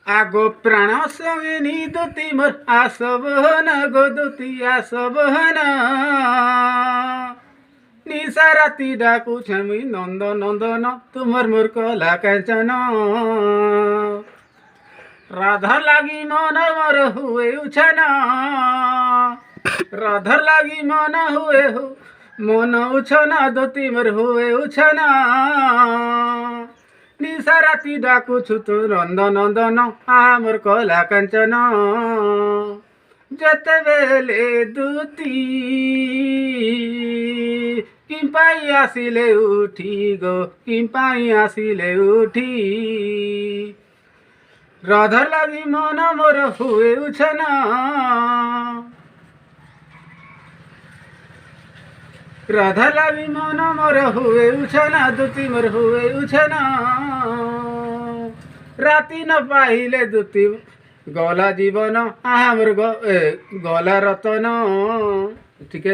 আগো প্রাণ সঙ্গিনী দুতি মোর আসব না গো দুতি আসব না নিশা রাতি ডাকুছ আমি নন্দ নন্দন তোমার মোর কলা কাঞ্চন রাধা লাগি মন মোর হুয়ে উছনা রাধা লাগি মন হুয়ে হু মন উছনা দুতি মোর হুয়ে উছনা নিশা রাতি ডাকুছু তু নন্দ নন্দন আমার কলা কাঞ্চন যেতেবেলে দুতি কিম্পাই আসিলে উঠি গো কিম্পাই আসিলে উঠি রাধা লাগি মন মোর হুয়ে উছনা রাধা লাগি মন মোর হুয়ে উছনা দুতি মোর হুয়ে উছনা রাতি ন পাইলে দুতি গলা জীবন আমার গলা রতন ঠিক